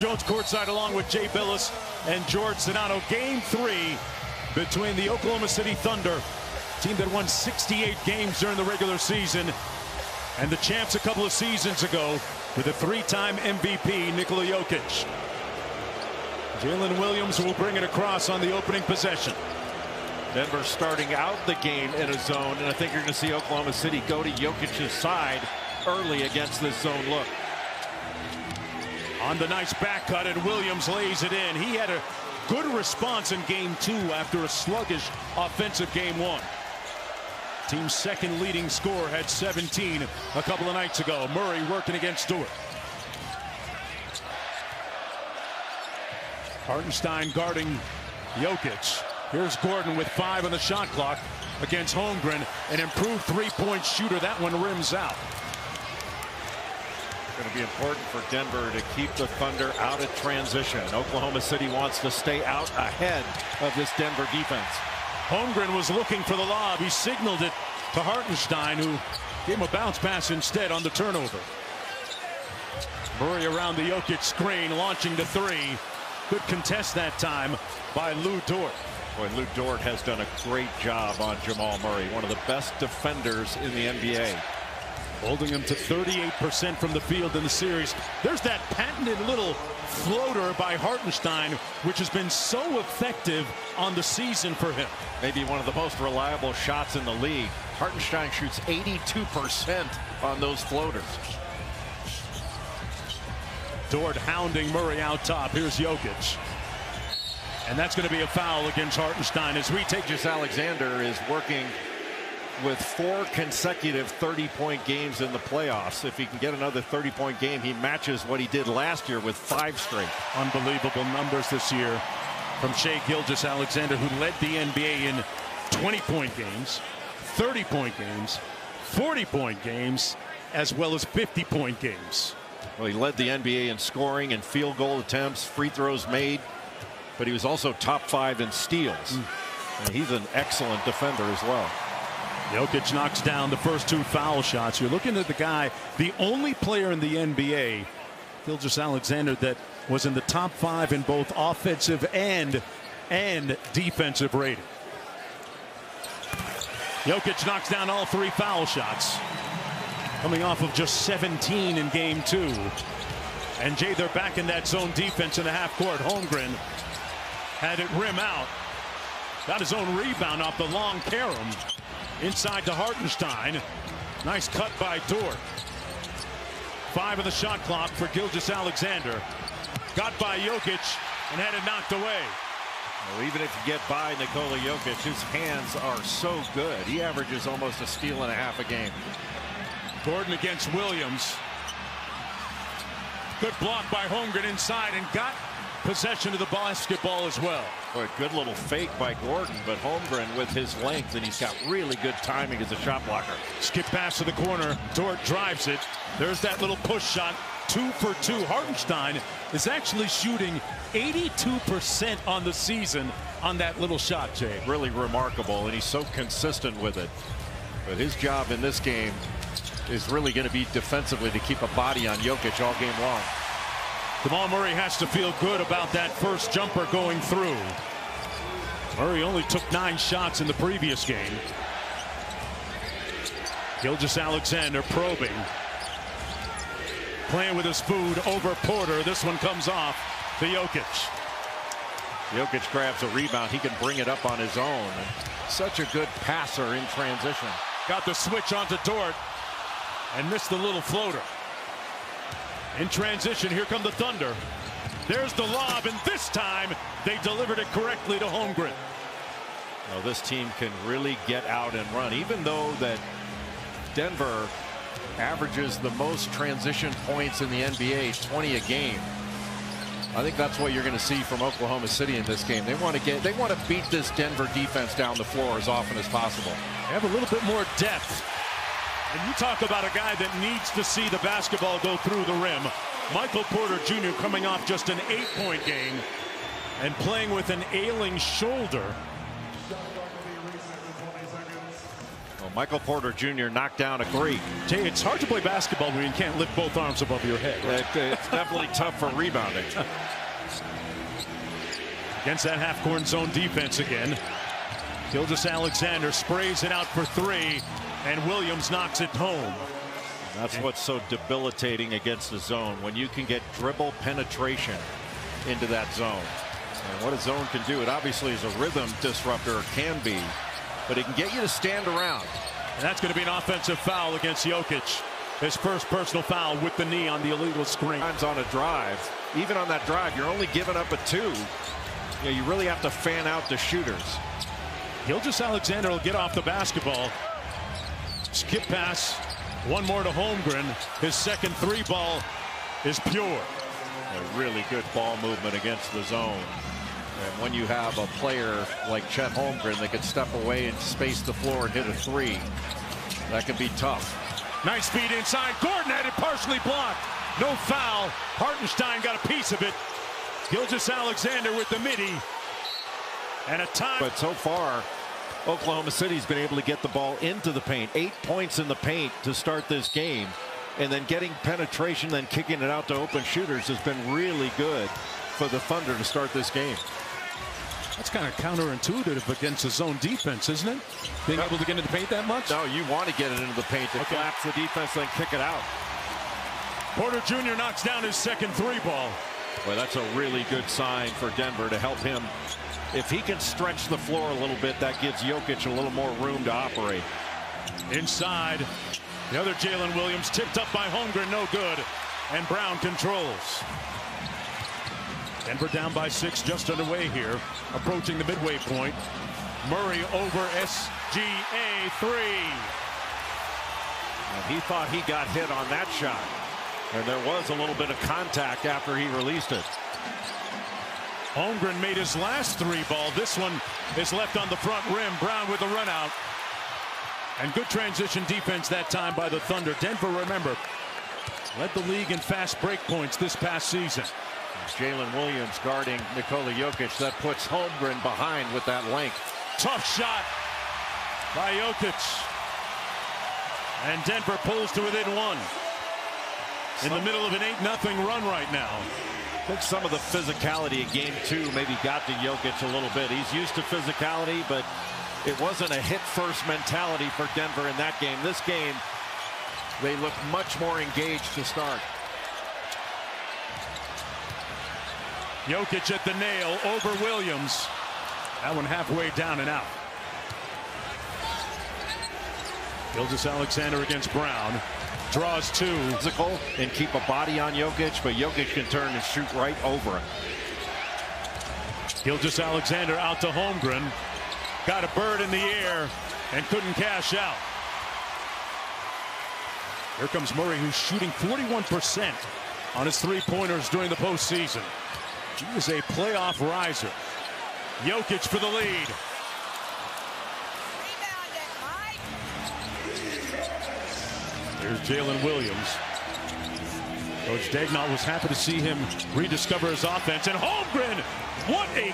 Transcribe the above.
Jones courtside along with Jay Billis and George Sedano. Game 3 between the Oklahoma City Thunder, team that won 68 games during the regular season, and the champs a couple of seasons ago with a three-time MVP, Nikola Jokic. Jalen Williams will bring it across on the opening possession. Denver starting out the game in a zone, and I think you're going to see Oklahoma City go to Jokic's side early against this zone look. On the nice back cut, and Williams lays it in. He had a good response in game 2 after a sluggish offensive game 1. Team's second leading scorer had 17 a couple of nights ago. Murray working against Stewart. Hartenstein guarding Jokic. Here's Gordon with 5 on the shot clock against Holmgren. An improved three-point shooter. That one rims out. Going to be important for Denver to keep the Thunder out of transition. Oklahoma City wants to stay out ahead of this Denver defense. Holmgren was looking for the lob. He signaled it to Hartenstein, who gave him a bounce pass instead on the turnover. Murray around the Jokic screen, launching to 3. Good contest that time by Lou Dort. Boy, Lou Dort has done a great job on Jamal Murray, one of the best defenders in the NBA. Holding him to 38% from the field in the series. There's that patented little floater by Hartenstein, which has been so effective on the season for him. Maybe one of the most reliable shots in the league. Hartenstein shoots 82% on those floaters. Dort hounding Murray out top. Here's Jokic. And that's going to be a foul against Hartenstein as we take. Alexander is working with 4 consecutive 30-point games in the playoffs. If he can get another 30-point game, he matches what he did last year with 5 straight. Unbelievable numbers this year from Shai Gilgeous-Alexander, who led the NBA in 20-point games, 30-point games, 40-point games, as well as 50-point games. Well, he led the NBA in scoring and field goal attempts, free throws made, but he was also top 5 in steals. And he's an excellent defender as well. Jokic knocks down the first 2 foul shots. You're looking at the guy, the only player in the NBA, Gilgeous-Alexander, that was in the top 5 in both offensive and defensive rating. Jokic knocks down all 3 foul shots, coming off of just 17 in game 2. And Jay, they're back in that zone defense in the half court. Holmgren had it rim out, got his own rebound off the long carom. Inside to Hartenstein. Nice cut by Dort. 5 on the shot clock for Gilgeous-Alexander. Got by Jokic and had it knocked away. Well, even if you get by Nikola Jokic, his hands are so good. He averages almost a steal and a half a game. Gordon against Williams. Good block by Holmgren inside and got possession of the basketball as well. Boy, good little fake by Gordon, but Holmgren with his length, and he's got really good timing as a shot blocker. Skip pass to the corner. Dort drives it. There's that little push shot. 2 for 2. Hartenstein is actually shooting 82% on the season on that little shot, Jay. Really remarkable, and he's so consistent with it. But his job in this game is really going to be defensively to keep a body on Jokic all game long. Jamal Murray has to feel good about that first jumper going through. Murray only took 9 shots in the previous game. Gilgeous-Alexander probing. Playing with his food over Porter. This one comes off to Jokic. Jokic grabs a rebound. He can bring it up on his own. Such a good passer in transition. Got the switch onto Dort and missed the little floater. In transition, here come the Thunder. There's the lob, and this time they delivered it correctly to Holmgren. Well, this team can really get out and run, even though that Denver averages the most transition points in the NBA, 20 a game. I think that's what you're going to see from Oklahoma City in this game. They want to beat this Denver defense down the floor as often as possible. They have a little bit more depth. And you talk about a guy that needs to see the basketball go through the rim. Michael Porter Jr. coming off just an 8-point game and playing with an ailing shoulder. Well, Well, Michael Porter Jr. knocked down a three. Jay, it's hard to play basketball when you can't lift both arms above your head. Right? It's definitely tough for rebounding. Against that half-court zone defense again. Gilgeous-Alexander sprays it out for three, and Williams knocks it home. That's what's so debilitating against the zone, when you can get dribble penetration into that zone. And what a zone can do, it obviously is a rhythm disruptor, or can be, but it can get you to stand around. And that's going to be an offensive foul against Jokic. His first personal foul with the knee on the illegal screen. On a drive, even on that drive, you're only giving up a two. You really have to fan out the shooters. Gilgeous-Alexander will get off the basketball. Skip pass. One more to Holmgren. His second three ball is pure. A really good ball movement against the zone. And when you have a player like Chet Holmgren that can step away and space the floor and hit a three, that can be tough. Nice speed inside. Gordon had it partially blocked. No foul. Hartenstein got a piece of it. Gilgeous-Alexander with the midi. And a time. But so far, Oklahoma City's been able to get the ball into the paint. 8 points in the paint to start this game. And then getting penetration, then kicking it out to open shooters has been really good for the Thunder to start this game. That's kind of counterintuitive against the zone defense, isn't it? Being able to get into the paint that much? No, you want to get it into the paint to collapse the defense, then kick it out. Porter Jr. knocks down his second three ball. Well, that's a really good sign for Denver to help him. If he can stretch the floor a little bit, that gives Jokic a little more room to operate. Inside, the other Jalen Williams tipped up by Holmgren, no good, and Brown controls. Denver down by 6, just underway here, approaching the midway point. Murray over SGA 3. And he thought he got hit on that shot, and there was a little bit of contact after he released it. Holmgren made his last three ball. This one is left on the front rim. Brown with a run out. And good transition defense that time by the Thunder. Denver, remember, led the league in fast break points this past season. Jalen Williams guarding Nikola Jokic. That puts Holmgren behind with that length. Tough shot by Jokic. And Denver pulls to within one. In the middle of an 8-0 run right now. I think some of the physicality in game 2 maybe got to Jokic a little bit. He's used to physicality, but it wasn't a hit-first mentality for Denver in that game. This game, they look much more engaged to start. Jokic at the nail over Williams. That one halfway down and out. Gilgeous-Alexander against Brown. Draws two. Physical and keep a body on Jokic, but Jokic can turn and shoot right over him. Gilgeous-Alexander out to Holmgren. Got a bird in the air and couldn't cash out. Here comes Murray, who's shooting 41% on his three-pointers during the postseason. He is a playoff riser. Jokic for the lead. Here's Jalen Williams. Coach Daigneault was happy to see him rediscover his offense. And Holmgren, what a